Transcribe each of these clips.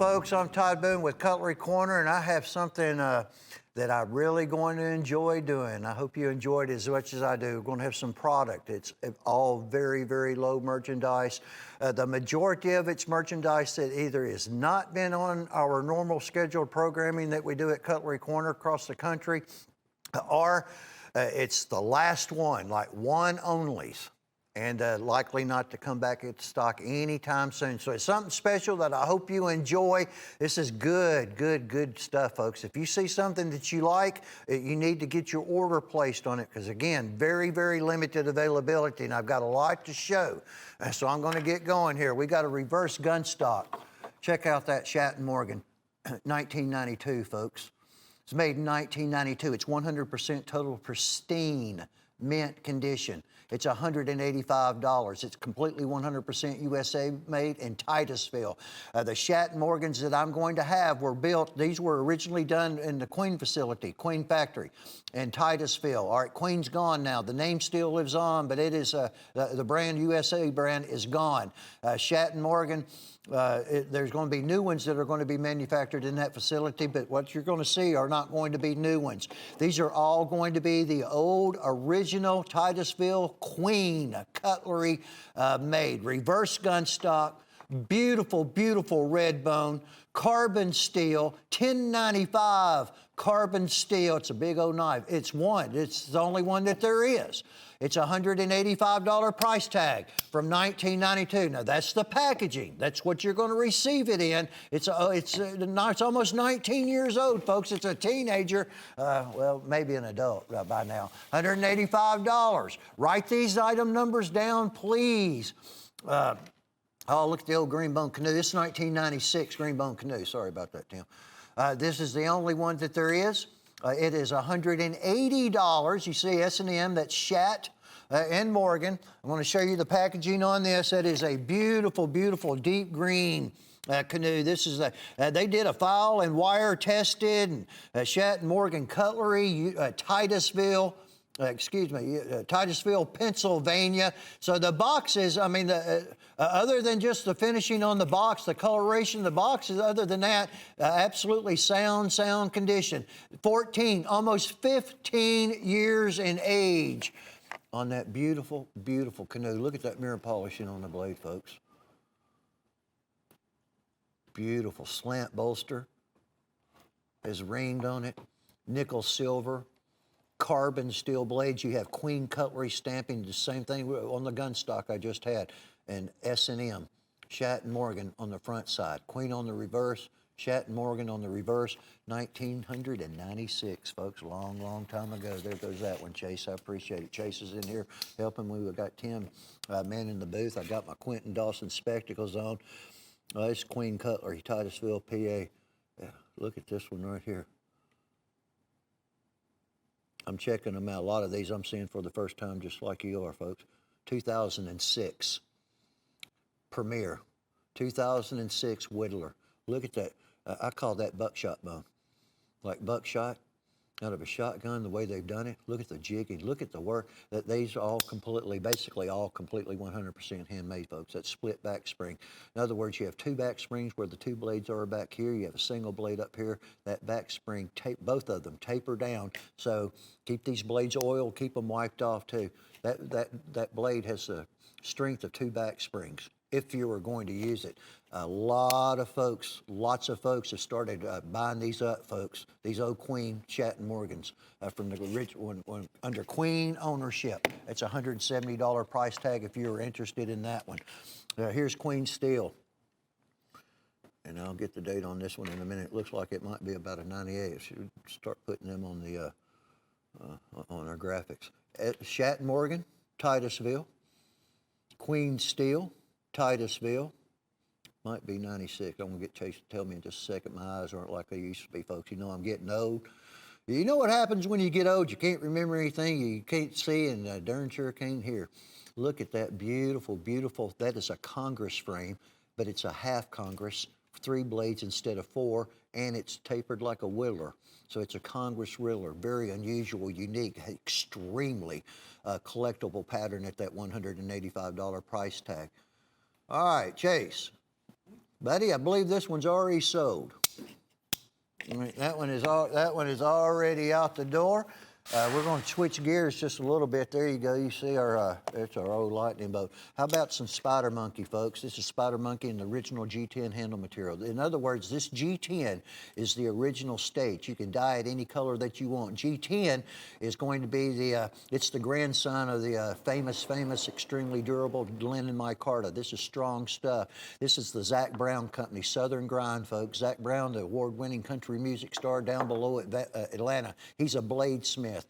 folks. I'm Todd Boone with Cutlery Corner, and I have something that I'm really going to enjoy doing. I hope you enjoy it as much as I do. We're going to have some product. It's all very, very low merchandise. The majority of it's merchandise that either has not been on our normal scheduled programming that we do at Cutlery Corner across the country, or it's the last one, like one-onlys, and likely not to come back into stock anytime soon. So it's something special that I hope you enjoy. This is good, good, good stuff, folks. If you see something that you like, you need to get your order placed on it because, again, very, very limited availability, and I've got a lot to show. So I'm going to get going here. We got a reverse gun stock. Check out that Shatton Morgan, 1992, folks. It's made in 1992. It's 100% total pristine mint condition. It's $185. It's completely 100% USA made in Titusville. The Shatton Morgans that I'm going to have were built, these were originally done in the Queen facility, Queen factory in Titusville. All right, Queen's gone now. The name still lives on, but it is, the brand, USA brand, is gone. Shatton Morgan, there's going to be new ones that are going to be manufactured in that facility, but what you're going to see are not going to be new ones. These are all going to be the old original Titusville Queen cutlery made. Reverse gun stock, beautiful, beautiful red bone, carbon steel, 1095 carbon steel. It's a big old knife. It's the only one that there is. It's a $185 price tag from 1992. Now, that's the packaging. That's what you're going to receive it in. It's almost 19 years old, folks. It's a teenager. Well, maybe an adult by now. $185. Write these item numbers down, please. Oh, look at the old green bone canoe. This is 1996 green bone canoe. Sorry about that, Tim. This is the only one that there is. It is $180. You see S&M, that's Shat and Morgan. I'm going to show you the packaging on this. That is a beautiful, beautiful deep green canoe. This is they did a file and wire tested, and Shat and Morgan cutlery, Titusville. Titusville, Pennsylvania. So the boxes, I mean, other than just the finishing on the box, the coloration of the boxes, other than that, absolutely sound condition. 14, almost 15 years in age on that beautiful, beautiful canoe. Look at that mirror polishing on the blade, folks. Beautiful slant bolster is ringed on it. Nickel silver. Carbon steel blades. You have Queen cutlery stamping, the same thing on the gun stock I just had, and S&M, Shatton Morgan on the front side, Queen on the reverse, Shatton Morgan on the reverse, 1996, folks, long time ago. There goes that one, Chase. I appreciate it. Chase is in here helping me. We've got Tim man in the booth. I got my Quentin Dawson spectacles on. It's Queen cutlery, Titusville, PA. Yeah, look at this one right here. I'm checking them out. A lot of these I'm seeing for the first time, just like you are, folks. 2006 Premier, 2006 Whittler. Look at that. I call that buckshot bone. Like buckshot out of a shotgun, the way they've done it. Look at the jigging. Look at the work. These are all basically all completely 100% handmade, folks. That's split back spring. In other words, you have two back springs where the two blades are back here. You have a single blade up here. That back spring, both of them taper down. So keep these blades oiled, keep them wiped off too. That blade has the strength of two back springs if you were going to use it. A lot of folks, lots of folks have started buying these up, folks. These old Queen Shatton Morgans from the original one under Queen ownership. It's a $170 price tag if you're interested in that one. Here's Queen Steel. And I'll get the date on this one in a minute. It looks like it might be about a 98. I should start putting them on the on our graphics. Shatton Morgan, Titusville. Queen Steel, Titusville. Might be 96. I'm going to get Chase to tell me in just a second. My eyes aren't like they used to be, folks. You know I'm getting old. You know what happens when you get old? You can't remember anything. You can't see, and darn sure can't hear. Look at that beautiful, beautiful. That is a Congress frame, but it's a half Congress, 3 blades instead of 4, and it's tapered like a Whittler. So it's a Congress Whittler. Very unusual, unique, extremely collectible pattern at that $185 price tag. All right, Chase. Buddy, I believe this one's already sold. I mean, that one is already out the door. We're going to switch gears just a little bit. There you go. You see it's our old lightning bolt. How about some Spider Monkey, folks? This is Spider Monkey in the original G10 handle material. In other words, this G10 is the original state. You can dye it any color that you want. G10 is going to be it's the grandson of the famous, extremely durable linen micarta. This is strong stuff. This is the Zac Brown Company, Southern Grind, folks. Zac Brown, the award-winning country music star down below at Atlanta. He's a bladesmith.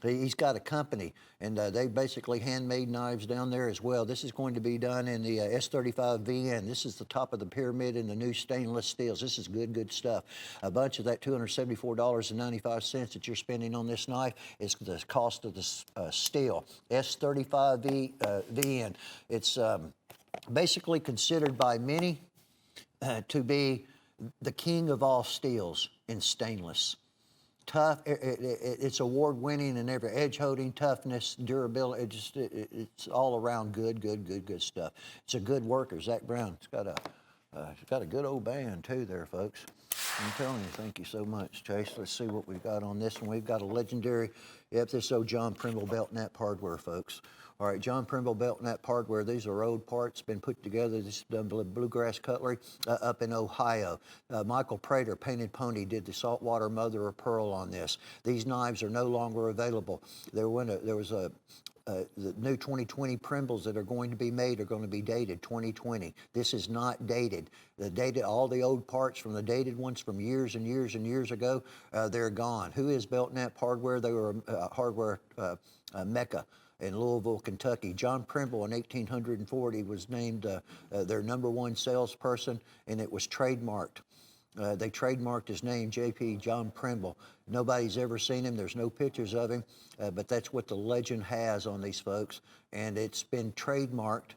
He's got a company, and they basically handmade knives down there as well. This is going to be done in the S35 VN. This is the top of the pyramid in the new stainless steels. This is good stuff. A bunch of that $274.95 that you're spending on this knife is the cost of the steel. S35 VN. It's basically considered by many to be the king of all steels in stainless. Tough, it's award-winning in every edge-holding, toughness, durability. It's all around good stuff. It's a good worker, Zac Brown. It's got a good old band too there, folks. I'm telling you, thank you so much, Chase. Let's see what we've got on this one. We've got a legendary, this old John Primble belt nap hardware, folks. All right, John Primble belt nap hardware. These are old parts, been put together. This is done by Bluegrass Cutlery up in Ohio. Michael Prater, Painted Pony, did the saltwater mother of pearl on this. These knives are no longer available. There was the new 2020 Primbles that are going to be made are going to be dated 2020. This is not dated. All the old parts from the dated ones from years and years ago, they're gone. Who is Belt Nap Hardware? They were hardware mecca in Louisville, Kentucky. John Primble in 1840 was named their #1 salesperson, and it was trademarked. They trademarked his name, J.P. John Primble. Nobody's ever seen him. There's no pictures of him, but that's what the legend has on these folks. And it's been trademarked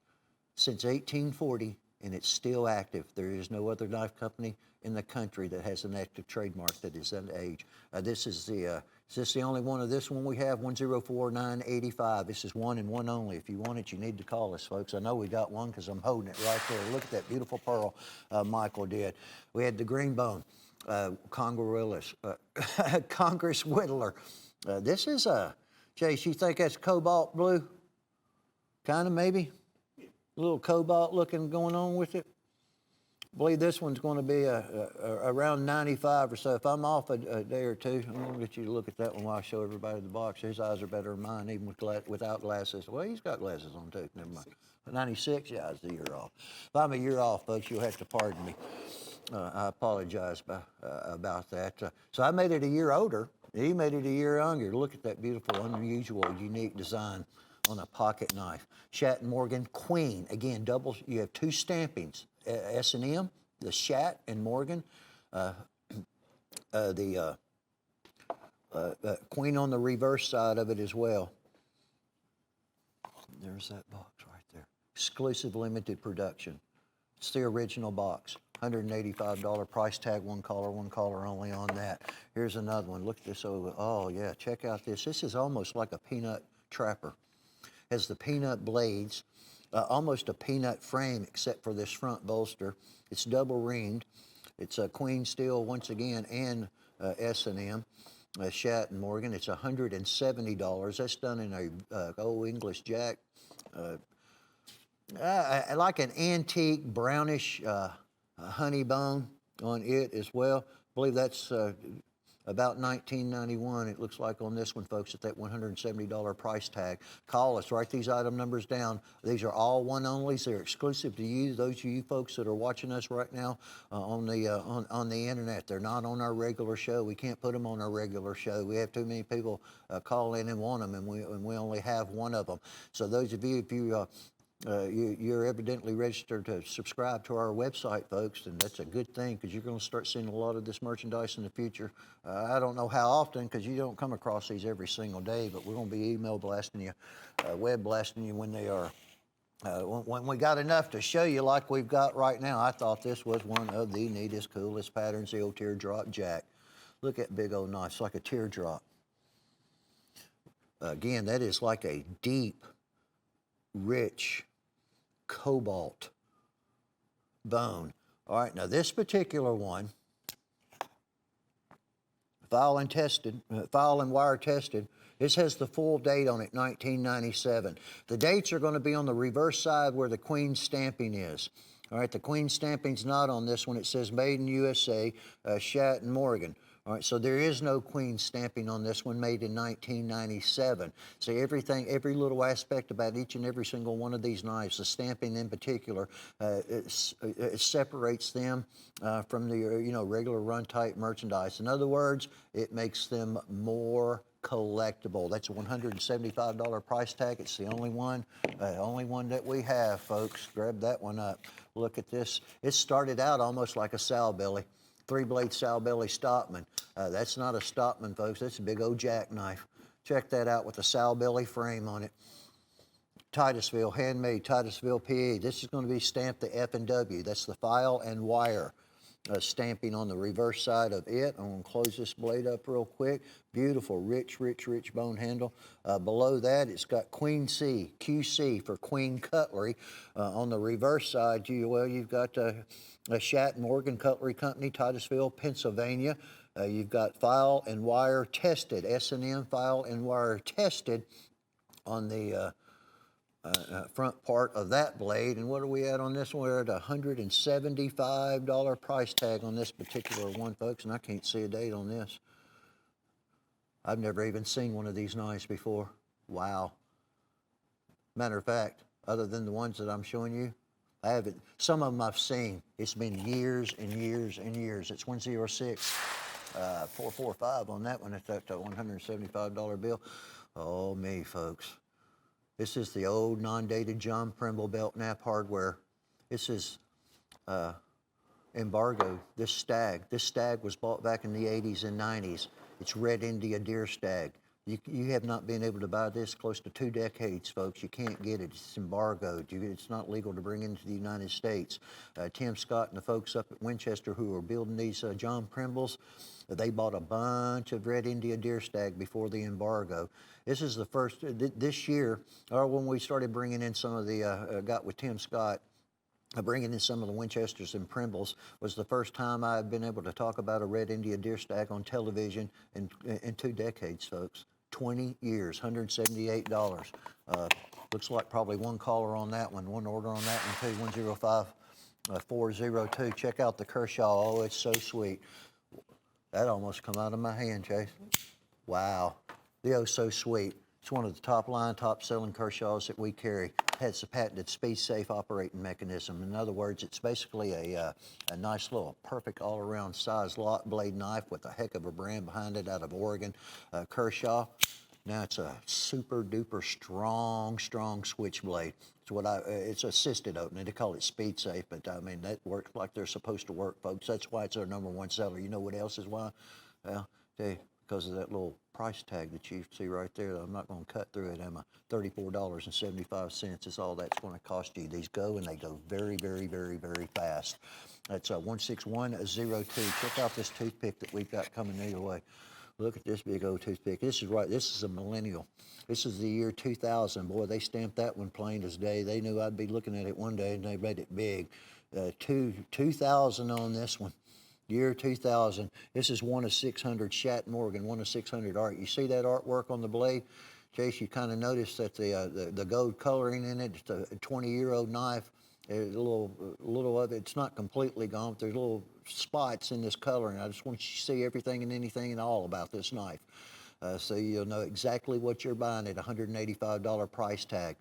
since 1840, and it's still active. There is no other knife company in the country that has an active trademark that is that age. Is this the only one of this one we have? 104985. This is one and one only. If you want it, you need to call us, folks. I know we got one because I'm holding it right there. Look at that beautiful pearl Michael did. We had the green bone, Congress Whittler. This is Chase, you think that's cobalt blue? Kind of, maybe? A little cobalt looking going on with it. I believe this one's going to be around 95 or so. If I'm off a day or two, I'm going to get you to look at that one while I show everybody the box. His eyes are better than mine, even without glasses. Well, he's got glasses on too. Never mind. 96, yeah, it's a year off. If I'm a year off, folks, you'll have to pardon me. I apologize about that. So I made it a year older. He made it a year younger. Look at that beautiful, unusual, unique design on a pocket knife. Shat & Morgan Queen. Again, you have two stampings. S&M, the Shat and Morgan, the Queen on the reverse side of it as well. There's that box right there. Exclusive limited production. It's the original box. $185 price tag, one color only on that. Here's another one. Look at this over. Oh yeah, check out this. This is almost like a peanut trapper. Has the peanut blades. Almost a peanut frame except for this front bolster. It's double ringed. It's a Queen steel once again and S&M, Shat & Morgan. It's $170. That's done in a old English jack, like an antique brownish honey bone on it as well. I believe that's about $19.91, it looks like on this one, folks, at that $170 price tag. Call us, write these item numbers down. These are all one-onlys. They're exclusive to you, those of you folks that are watching us right now on the internet. They're not on our regular show. We can't put them on our regular show. We have too many people call in and want them, and we only have one of them. So those of you, if you're evidently registered to subscribe to our website, folks, and that's a good thing because you're going to start seeing a lot of this merchandise in the future. I don't know how often because you don't come across these every single day, but we're going to be email blasting you, web blasting you when they are. When we got enough to show you like we've got right now, I thought this was one of the neatest, coolest patterns, the old teardrop jack. Look at big old knife. It's like a teardrop. Again, that is like a deep, rich, cobalt bone. All right, now this particular one, file and wire tested. This has the full date on it, 1997. The dates are going to be on the reverse side where the Queen stamping is. All right, the Queen stamping's not on this one. It says Made in USA, Shatton, Morgan. All right, so there is no Queen stamping on this one, made in 1997. See, every little aspect about each and every single one of these knives, the stamping in particular, it separates them from the regular run type merchandise. In other words, it makes them more collectible. That's a $175 price tag. It's the only one that we have, folks. Grab that one up. Look at this. It started out almost like a sow belly. 3-blade sow belly Stockman. That's not a Stockman, folks. That's a big old jackknife. Check that out with a sow belly frame on it. Titusville, handmade Titusville, PA. This is going to be stamped the F and W. That's the file and wire stamping on the reverse side of it. I'm going to close this blade up real quick. Beautiful, rich bone handle. Below that, it's got Queen C, QC for Queen Cutlery. On the reverse side, you've got a Shatton Morgan Cutlery Company, Titusville, Pennsylvania. You've got file and wire tested, S&M file and wire tested on the front part of that blade. And what are we at on this one? We're at a $175 price tag on this particular one, folks, and I can't see a date on this. I've never even seen one of these knives before. Wow. Matter of fact, other than the ones that I'm showing you, I haven't. Some of them I've seen. It's been years and years and years. It's 106-445 on that one. It's that $175 bill. Oh, me, folks. This is the old non-dated John Primble belt nap hardware. This is embargoed. This stag was bought back in the 80s and 90s. It's Red India deer stag. You have not been able to buy this close to 2 decades, folks. You can't get it. It's embargoed. It's not legal to bring into the United States. Tim Scott and the folks up at Winchester who are building these John Primbles, they bought a bunch of Red India deer stag before the embargo. This is the first, this year, or when we started bringing in some of the, got with Tim Scott, bringing in some of the Winchesters and Primbles, was the first time I've been able to talk about a Red India deer stag on television in 2 decades, folks. 20 years, $178. Looks like probably one caller on that one, one order on that one too, 105402. Check out the Kershaw. Oh, it's so sweet. That almost come out of my hand, Chase. Wow. The oh so sweet. It's one of the top selling Kershaws that we carry. It has a patented speed-safe operating mechanism. In other words, it's basically a nice little perfect all-around size lock blade knife with a heck of a brand behind it out of Oregon, Kershaw. Now it's a super-duper strong switchblade. It's assisted opening. They call it speed safe, but I mean, that works like they're supposed to work, folks. That's why it's our #1 seller. You know what else is why? Well, because of that little price tag that you see right there. I'm not going to cut through it, am I? $34.75 is all that's going to cost you. These go, and they go very, very, very, very fast. That's 16102. Check out this toothpick that we've got coming either way. Look at this big old toothpick. This is a millennial. This is the year 2000. Boy, they stamped that one plain as day. They knew I'd be looking at it one day, and they made it big. 2000 on this one. Year 2000. This is 1 of 600 Shatton Morgan, 1 of 600 art. You see that artwork on the blade? Chase, you kind of notice that the gold coloring in it. It's a 20-year-old knife. There's a little of it. It's not completely gone, but there's little spots in this coloring. I just want you to see everything and anything and all about this knife. So you'll know exactly what you're buying at a $185 price tag.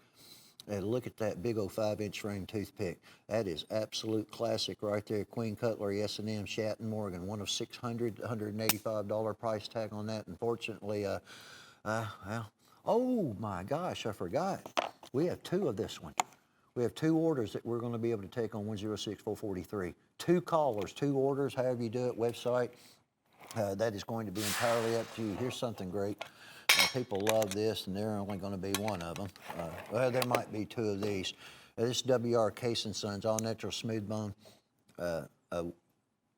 And look at that big old 5-inch frame toothpick. That is absolute classic right there. Queen Cutlery, S&M, Shatton Morgan, 1 of 600, $185 price tag on that. Unfortunately, oh my gosh, I forgot. We have 2 of this one. We have 2 orders that we're going to be able to take on 106-443. 2 callers, 2 orders, however you do it, website. That is going to be entirely up to you. Here's something great. People love this, and they're only going to be 1 of them. Well, there might be 2 of these. This WR Case & Sons, all natural smooth bone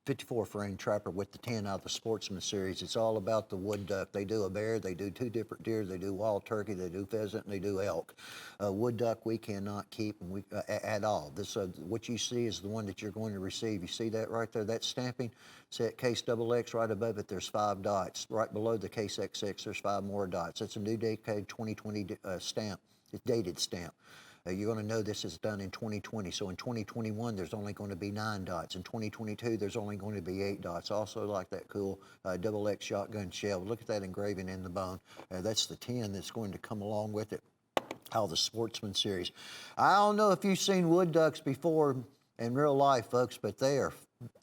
54 frame trapper with the 10 out of the Sportsman series. It's all about the wood duck. They do a bear, they do 2 different deer, they do wild turkey, they do pheasant, and they do elk. Wood duck we cannot keep at all. This what you see is the one that you're going to receive. You see that right there, that stamping? See that case XX right above it, there's 5 dots. Right below the case XX, there's 5 more dots. That's a new decade 2020 stamp. It's dated stamp. You're going to know this is done in 2020. So in 2021, there's only going to be 9 dots. In 2022, there's only going to be 8 dots. Also like that cool XX shotgun shell. Look at that engraving in the bone. That's the 10 that's going to come along with it. How the Sportsman series. I don't know if you've seen wood ducks before in real life, folks, but they are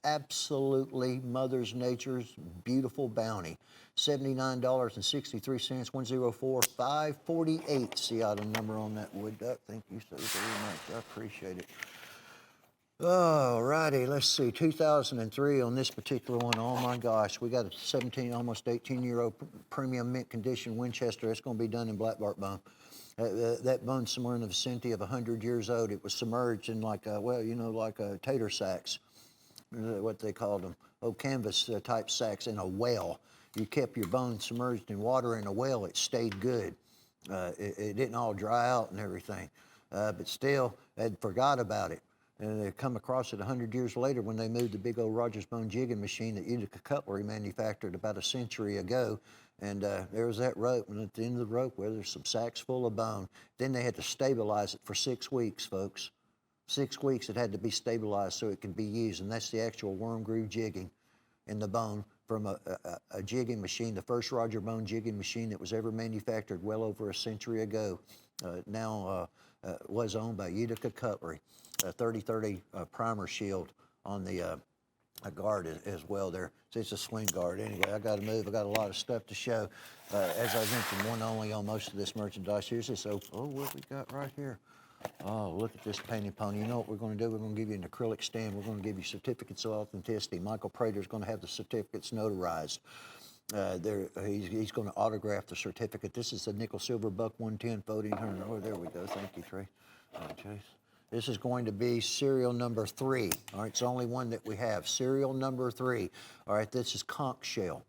absolutely Mother Nature's beautiful bounty. $79.63, 104 548. See out a number on that wood duck. Thank you so very much. I appreciate it. All righty, let's see. 2003 on this particular one. Oh my gosh, we got a 17, almost 18-year-old premium mint condition Winchester. It's going to be done in black bark bone. That bone's somewhere in the vicinity of 100 years old. It was submerged in like, tater sacks, what they called them, canvas type sacks in a well. You kept your bone submerged in water in a well, it stayed good. It didn't all dry out and everything. But still, they'd forgot about it. And they come across it 100 years later when they moved the big old Rogers Bone jigging machine that Utica Cutlery manufactured about a century ago. And there was that rope, and at the end of the rope, where there's some sacks full of bone. Then they had to stabilize it for 6 weeks, folks. 6 weeks it had to be stabilized so it could be used, and that's the actual worm groove jigging in the bone from a jigging machine, the first Roger Bone jigging machine that was ever manufactured well over a century ago. Now was owned by Utica Cutlery. 3030 primer shield on the guard as well there. So it's a swing guard. Anyway, I got to move. I got a lot of stuff to show. As I mentioned, one only on most of this merchandise. Here's this. Oh, what we got right here? Oh, look at this painted pony. You know what we're going to do? We're going to give you an acrylic stand. We're going to give you certificates of authenticity. Michael Prater's going to have the certificates notarized. He's going to autograph the certificate. This is the nickel silver buck 110 folding turner. Oh, there we go. Thank you, Trey. Chase. This is going to be serial number 3. All right, it's the only one that we have. Serial number 3. All right, this is conch shell.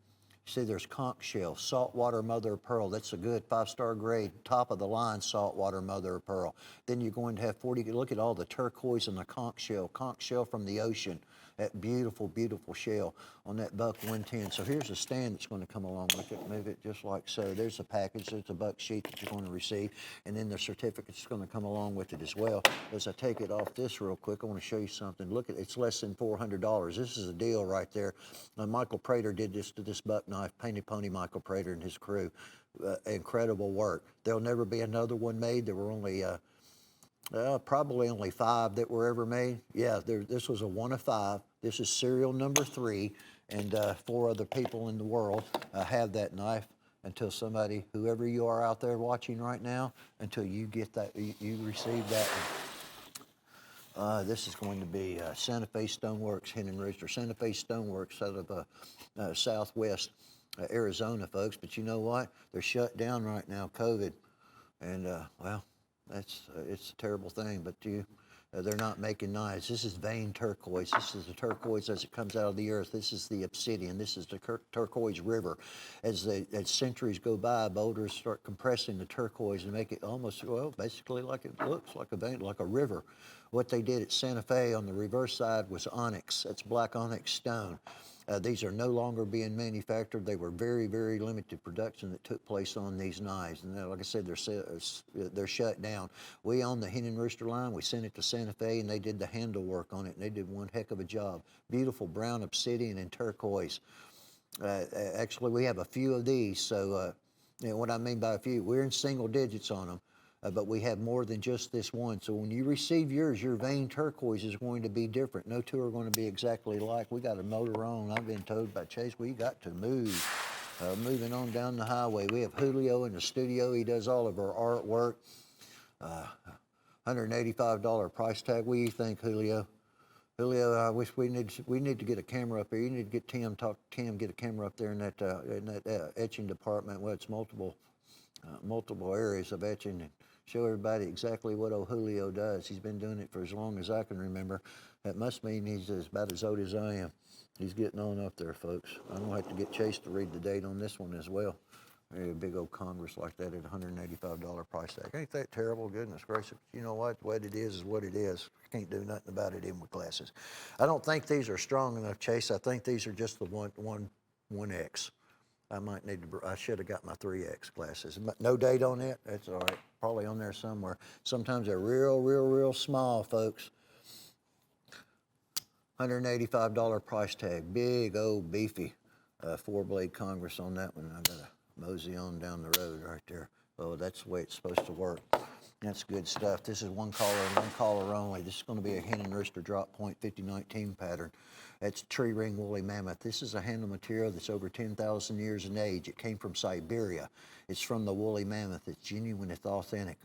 See, there's conch shell, saltwater mother of pearl. That's a good 5-star grade, top of the line saltwater mother of pearl. Then you're going to have 40. Look at all the turquoise and the conch shell from the ocean. That beautiful, beautiful shell on that buck 110. So here's a stand that's going to come along with it. Move it just like so. There's a package. There's a buck sheet that you're going to receive, and then the certificate's going to come along with it as well. As I take it off this real quick, I want to show you something. Look at it's less than $400. This is a deal right there. Michael Prater did this to this buck knife. Painted Pony Michael Prater and his crew. Incredible work. There'll never be another one made. There were only probably only 5 that were ever made. Yeah, this was a 1 of 5. This is serial number 3, and 4 other people in the world have that knife until somebody, whoever you are out there watching right now, until you get that, you receive that one. This is going to be Santa Fe Stoneworks, Hen Rooster. Santa Fe Stoneworks out of southwest Arizona, folks. But you know what? They're shut down right now, COVID. And, well, it's a terrible thing, but they're not making knives. This is vein turquoise. This is the turquoise as it comes out of the earth. This is the obsidian. This is the turquoise river. As centuries go by, boulders start compressing the turquoise and make it almost, well, basically like it looks, like a vein, like a river. What they did at Santa Fe on the reverse side was onyx. That's black onyx stone. These are no longer being manufactured. They were very, very limited production that took place on these knives. And like I said, they're shut down. We own the Hen and Rooster line. We sent it to Santa Fe, and they did the handle work on it, and they did one heck of a job. Beautiful brown obsidian and turquoise. Actually, we have a few of these. So what I mean by a few, we're in single digits on them. But we have more than just this one. So when you receive yours, your vein turquoise is going to be different. No two are going to be exactly alike. We got a motor on. I've been told by Chase, we got to move. Moving on down the highway, we have Julio in the studio. He does all of our artwork. $185 price tag. What do you think, Julio? Julio, I wish we need to get a camera up here. You need to get Tim, get a camera up there in that etching department. Well, it's multiple multiple areas of etching and show everybody exactly what old Julio does. He's been doing it for as long as I can remember. That must mean he's about as old as I am. He's getting on up there, folks. I'm going to have to get Chase to read the date on this one as well. A big old Congress like that at $185 price tag. Ain't that terrible? Goodness gracious. You know what? What it is what it is. Can't do nothing about it in with glasses. I don't think these are strong enough, Chase. I think these are just the 1X. I might need to, I should have got my 3X glasses. No date on it? That's all right. Probably on there somewhere. Sometimes they're real small, folks. $185 price tag. Big old beefy 4-blade Congress on that one. I got to mosey on down the road right there. Oh, that's the way it's supposed to work. That's good stuff. This is one color and one color only. This is going to be a hen and rooster drop point 5019 pattern. That's tree ring woolly mammoth. This is a handle material that's over 10,000 years in age. It came from Siberia. It's from the woolly mammoth. It's genuine, it's authentic.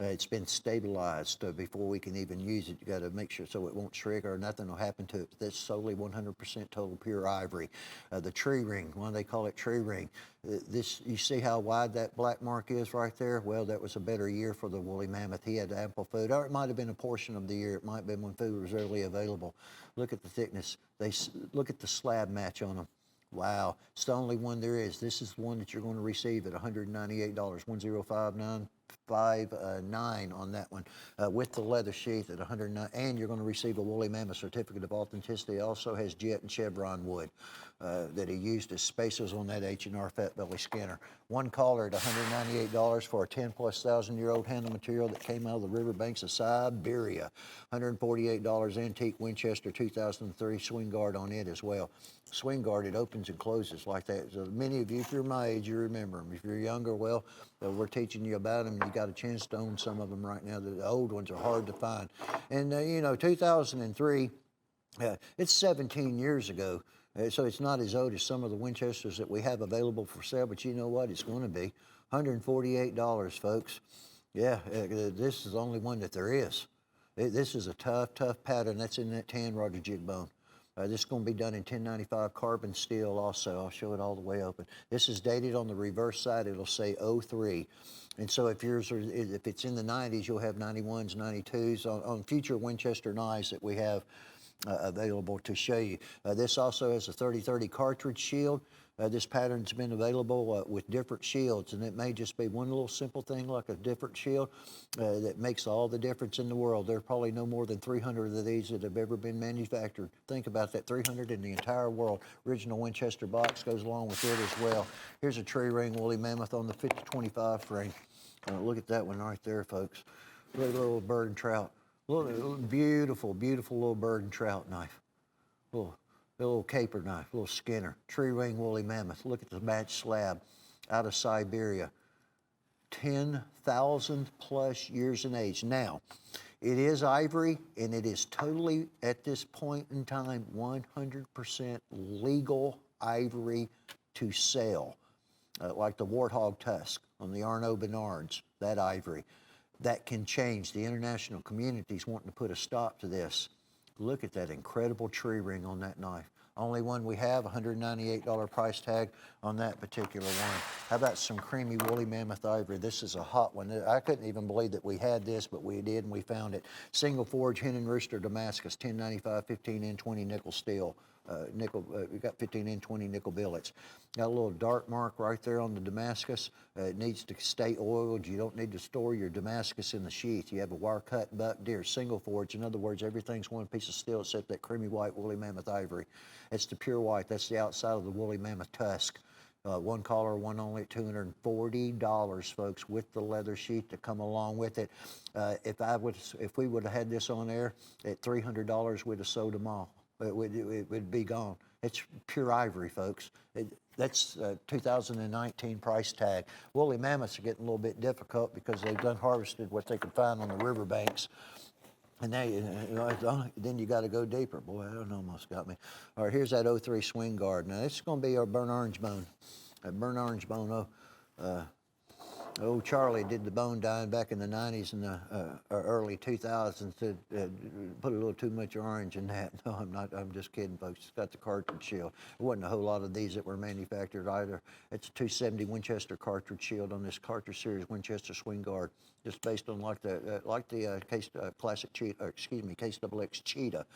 It's been stabilized before we can even use it. You got to make sure so it won't shrink or nothing will happen to it. That's solely 100% total pure ivory. The tree ring, why they call it tree ring. This, you see how wide that black mark is right there? Well, that was a better year for the woolly mammoth. He had ample food, or it might have been a portion of the year. It might have been when food was readily available. Look at the thickness. Look at the slab match on them. Wow, it's the only one there is. This is the one that you're going to receive at $198, $105,959 on that one, with the leather sheath at $109, and you're going to receive a woolly mammoth certificate of authenticity. It also has jet and chevron wood that he used as spacers on that H&R Fat Belly scanner. One collar at $198 for a 10,000+ handle material that came out of the riverbanks of Siberia. $148 antique Winchester 2003 swing guard on it as well. Swing guard, it opens and closes like that. So many of you, if you're my age, you remember them. If you're younger, well, we're teaching you about them. You got a chance to own some of them right now. The old ones are hard to find. And, 2003, it's 17 years ago. So it's not as old as some of the Winchesters that we have available for sale, but you know what? It's going to be $148, folks. Yeah, this is the only one that there is. This is a tough pattern. That's in that tan rod jig bone. This is going to be done in 1095 carbon steel also. I'll show it all the way open. This is dated on the reverse side. It'll say 03. And so if it's in the 90s, you'll have 91s, 92s on future Winchester knives that we have available to show you. This also has a 30-30 cartridge shield. This pattern's been available with different shields, and it may just be one little simple thing like a different shield that makes all the difference in the world. There are probably no more than 300 of these that have ever been manufactured. Think about that, 300 in the entire world. Original Winchester box goes along with it as well. Here's a tree ring woolly mammoth on the 50-25 frame. Look at that one right there, folks. Look at the little bird and trout. Little beautiful little bird and trout knife. Little caper knife, little Skinner, tree ring woolly mammoth. Look at the match slab out of Siberia. 10,000+ years in age. Now, it is ivory, and it is totally, at this point in time, 100% legal ivory to sell. Like the warthog tusk on the Arnaud Bernards, that ivory. That can change. The international community's wanting to put a stop to this. Look at that incredible tree ring on that knife. Only one we have, $198 price tag on that particular one. How about some creamy woolly mammoth ivory? This is a hot one. I couldn't even believe that we had this, but we did and we found it. Single forge hen and rooster Damascus, 1095, 15N20 nickel steel. We got 15N20 nickel billets. Got a little dark mark right there on the Damascus. It needs to stay oiled. You don't need to store your Damascus in the sheath. You have a wire cut buck deer, single forge. In other words, everything's one piece of steel except that creamy white woolly mammoth ivory. It's the pure white. That's the outside of the woolly mammoth tusk. One collar, one only, at $240, folks, with the leather sheath to come along with it. If we would have had this on air at $300, we'd have sold them all. It would be gone. It's pure ivory, folks. That's 2019 price tag. Woolly mammoths are getting a little bit difficult because they've done harvested what they could find on the riverbanks. And then you got to go deeper. Boy, that almost got me. All right, here's that 03 swing guard. Now, this is going to be our burnt orange bone. Burnt orange bone Oh, Charlie did the bone dyeing back in the 90s and the or early 2000s. Put a little too much orange in that. No, I'm not. I'm just kidding, folks. It's got the cartridge shield. There wasn't a whole lot of these that were manufactured either. It's a 270 Winchester cartridge shield on this cartridge series Winchester Swing Guard, just based on like the case classic cheetah, excuse me, case XX cheetah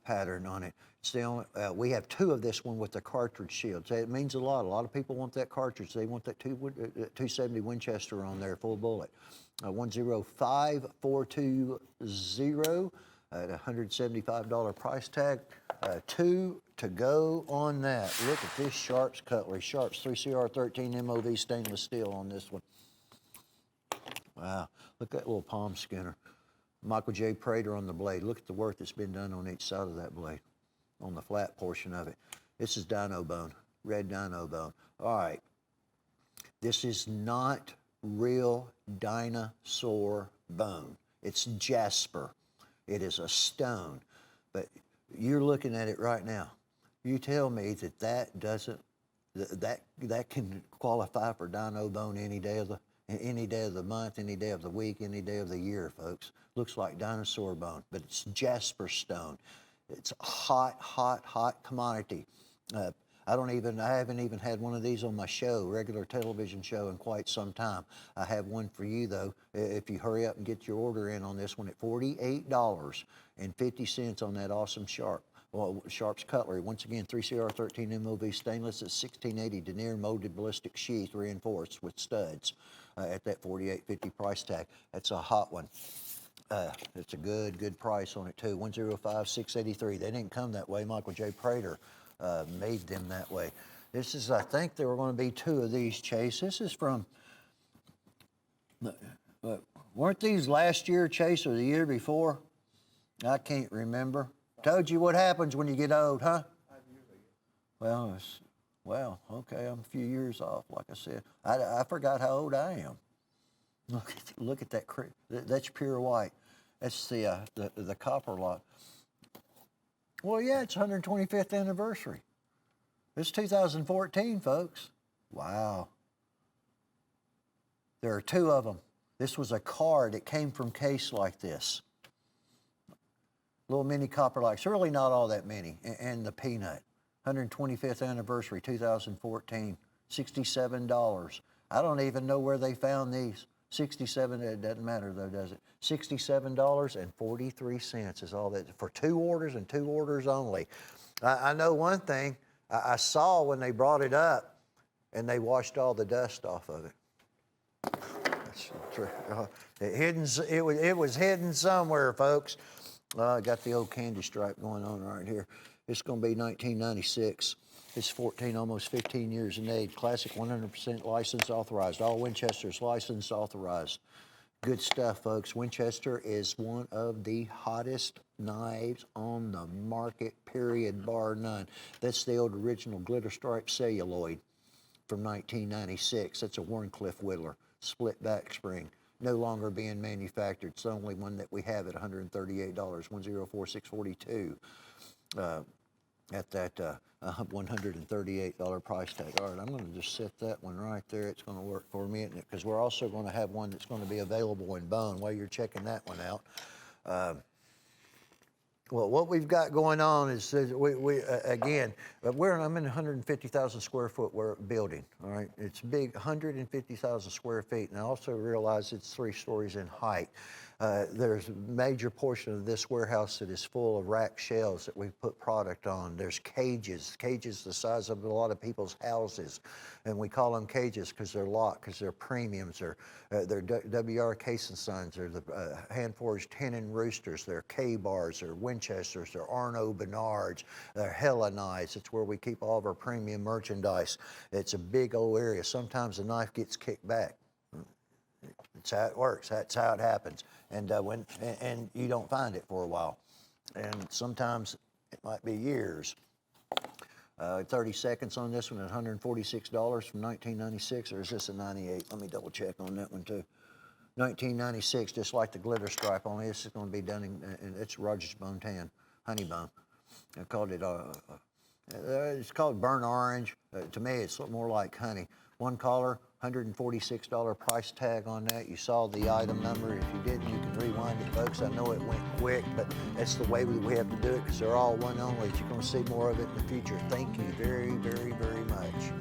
pattern on it. It's the only, we have two of this one with the cartridge shield. So it means a lot. A lot of people want that cartridge. They want that 270 Winchester on there, full bullet. 105420 at a $175 price tag. Two to go on that. Look at this Sharps cutlery. Sharps 3CR13 MOV stainless steel on this one. Wow, look at that little palm skinner. Michael J. Prater on the blade. Look at the work that's been done on each side of that blade, on the flat portion of it. This is dino bone, red dino bone. All right, this is not real dinosaur bone. It's jasper. It is a stone, but you're looking at it right now. You tell me that that doesn't, that can qualify for dino bone any day of the month, any day of the week, any day of the year, folks. Looks like dinosaur bone, but it's jasper stone. It's a hot, hot, hot commodity. I haven't even had one of these on my show, regular television show, in quite some time. I have one for you, though, if you hurry up and get your order in on this one at $48.50 on that awesome Sharps cutlery. Once again, 3CR13 MOV stainless at 1680 denier molded ballistic sheath reinforced with studs at that $48.50 price tag. That's a hot one. It's a good price on it too. 105683. They didn't come that way. Michael J. Prater made them that way. This is, I think there were going to be two of these, Chase. This is from, weren't these last year, Chase, or the year before? I can't remember. Told you what happens when you get old, huh? 5 years ago. Well, okay, I'm a few years off, like I said. I forgot how old I am. Look at that. That's pure white. That's the copper lot. Well, yeah, it's 125th anniversary. It's 2014, folks. Wow. There are two of them. This was a card. It came from case like this. Little mini copper lights. Really not all that many. And the peanut. 125th anniversary, 2014. $67. I don't even know where they found these. $67, it doesn't matter though, does it? $67.43 is all that, for two orders and two orders only. I know one thing, I saw when they brought it up and they washed all the dust off of it. It was hidden somewhere, folks. I got the old candy stripe going on right here. It's going to be 1996. It's 14, almost 15 years in age. Classic 100% licensed, authorized. All Winchesters licensed, authorized. Good stuff, folks. Winchester is one of the hottest knives on the market, period, bar none. That's the old original glitter stripe celluloid from 1996. That's a Warncliffe Whittler, split back spring. No longer being manufactured. It's the only one that we have at $138, $104,642. At that $138 price tag. All right, I'm going to just set that one right there. It's going to work for me, because we're also going to have one that's going to be available in bone while you're checking that one out. Well, what we've got going on is I'm in a 150,000 square foot building. All right, it's big, 150,000 square feet, and I also realize it's 3 stories in height. There's a major portion of this warehouse that is full of rack shelves that we put product on. There's cages the size of a lot of people's houses, and we call them cages because they're locked, because they're premiums. They're WR Case & Sons, they're the hand-forged tenon roosters, they're K-bars, they're Winchesters, they're Arno Bernards, they're Hella knives. It's where we keep all of our premium merchandise. It's a big old area. Sometimes the knife gets kicked back. That's how it works. That's how it happens. And and you don't find it for a while. And sometimes it might be years. 30 seconds on this one at $146 from 1996, or is this a 98? Let me double check on that one too. 1996, just like the glitter stripe, only this is going to be done in it's Rogers Bone Tan, honey bone. I called it, it's called burnt orange. To me, it's more like honey. One collar, $146 price tag on that. You saw the item number. If you didn't, you can rewind it, folks. I know it went quick, but that's the way we have to do it because they're all one only. You're going to see more of it in the future. Thank you very, very, very much.